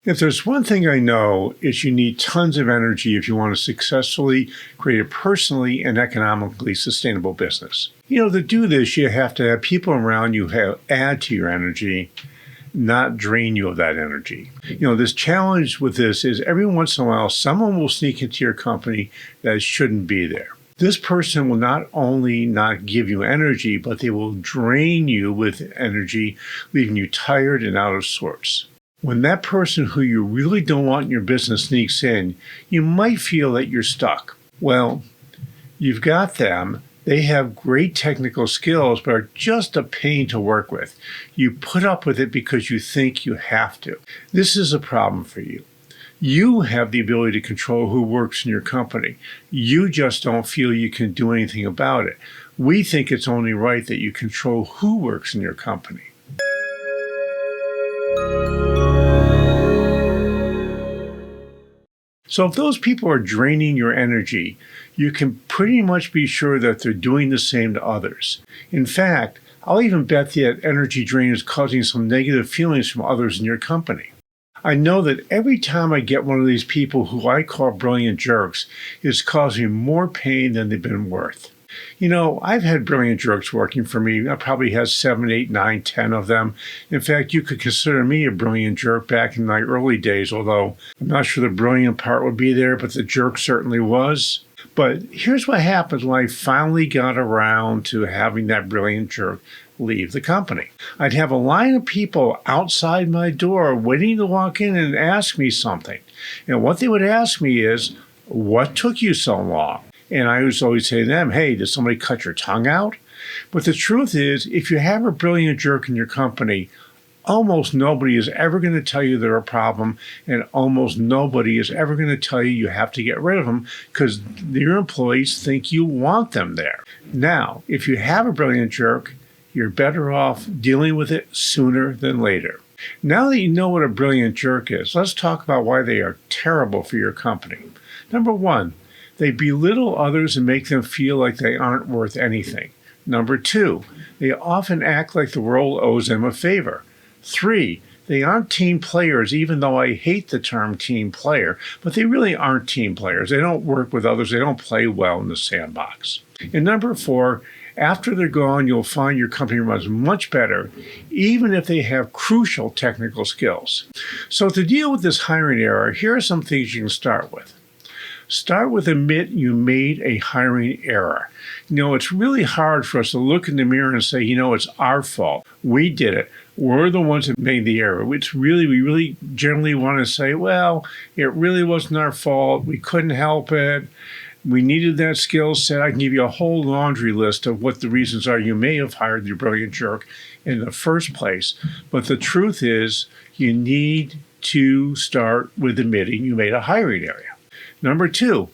If there's one thing I know, it's you need tons of energy if you want to successfully create a personally and economically sustainable business. To do this, you have to have people around you who add to your energy, not drain you of that energy. This challenge with this is every once in a while, someone will sneak into your company that shouldn't be there. This person will not only not give you energy, but they will drain you with energy, leaving you tired and out of sorts. When that person who you really don't want in your business sneaks in, you might feel that you're stuck. Well, you've got them. They have great technical skills, but are just a pain to work with. You put up with it because you think you have to. This is a problem for you. You have the ability to control who works in your company. You just don't feel you can do anything about it. We think it's only right that you control who works in your company. So if those people are draining your energy, you can pretty much be sure that they're doing the same to others. In fact, I'll even bet that energy drain is causing some negative feelings from others in your company. I know that every time I get one of these people who I call brilliant jerks, it's causing more pain than they've been worth. I've had brilliant jerks working for me. I probably had 7, 8, 9, 10 of them. In fact, you could consider me a brilliant jerk back in my early days, although I'm not sure the brilliant part would be there, but the jerk certainly was. But here's what happens when I finally got around to having that brilliant jerk leave the company. I'd have a line of people outside my door waiting to walk in and ask me something. And what they would ask me is, "What took you so long?" And I was always say to them, "Hey, did somebody cut your tongue out?" But the truth is, if you have a brilliant jerk in your company, almost nobody is ever going to tell you they're a problem, and almost nobody is ever going to tell you have to get rid of them because your employees think you want them there. Now, if you have a brilliant jerk, you're better off dealing with it sooner than later. Now that you know what a brilliant jerk is, let's talk about why they are terrible for your company. Number one, they belittle others and make them feel like they aren't worth anything. Number two, they often act like the world owes them a favor. 3, they aren't team players, even though I hate the term team player, but they really aren't team players. They don't work with others. They don't play well in the sandbox. And number 4, after they're gone, you'll find your company runs much better, even if they have crucial technical skills. So to deal with this hiring error, here are some things you can start with. Start with admit you made a hiring error. It's really hard for us to look in the mirror and say, it's our fault. We did it. We're the ones that made the error. We really generally want to say, well, it really wasn't our fault. We couldn't help it. We needed that skill set. I can give you a whole laundry list of what the reasons are you may have hired the brilliant jerk in the first place. But the truth is, you need to start with admitting you made a hiring error. Number 2,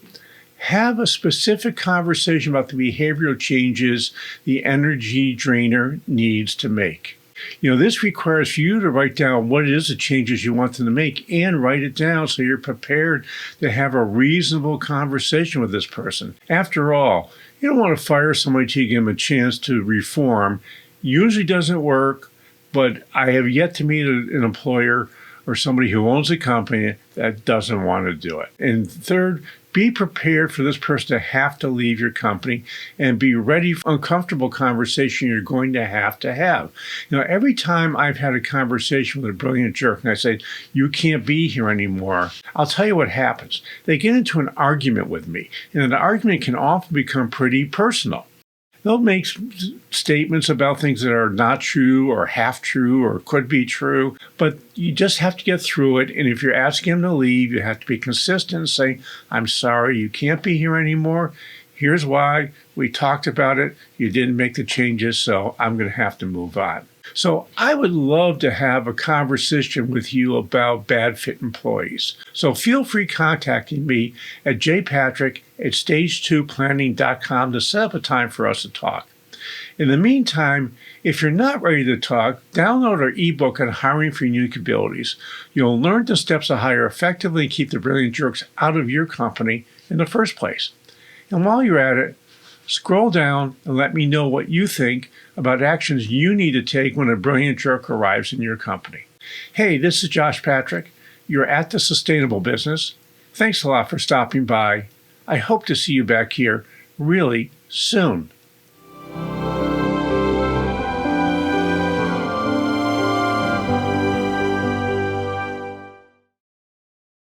have a specific conversation about the behavioral changes the energy drainer needs to make. This requires you to write down what it is the changes you want them to make and write it down so you're prepared to have a reasonable conversation with this person. After all, you don't want to fire somebody to give them a chance to reform. Usually doesn't work, but I have yet to meet an employer or somebody who owns a company that doesn't want to do it. And third, be prepared for this person to have to leave your company and be ready for uncomfortable conversation you're going to have. Every time I've had a conversation with a brilliant jerk and I say, you can't be here anymore, I'll tell you what happens. They get into an argument with me, and an argument can often become pretty personal. They'll make statements about things that are not true or half true or could be true, but you just have to get through it. And if you're asking them to leave, you have to be consistent and say, I'm sorry, you can't be here anymore. Here's why. We talked about it. You didn't make the changes, so I'm going to have to move on. So I would love to have a conversation with you about bad fit employees. So feel free contacting me at jpatrick@stage2planning.com to set up a time for us to talk. In the meantime, if you're not ready to talk, download our ebook on hiring for unique abilities. You'll learn the steps to hire effectively and keep the brilliant jerks out of your company in the first place. And while you're at it, scroll down and let me know what you think about actions you need to take when a brilliant jerk arrives in your company. Hey, this is Josh Patrick. you're at the Sustainable Business. Thanks a lot for stopping by. I hope to see you back here really soon.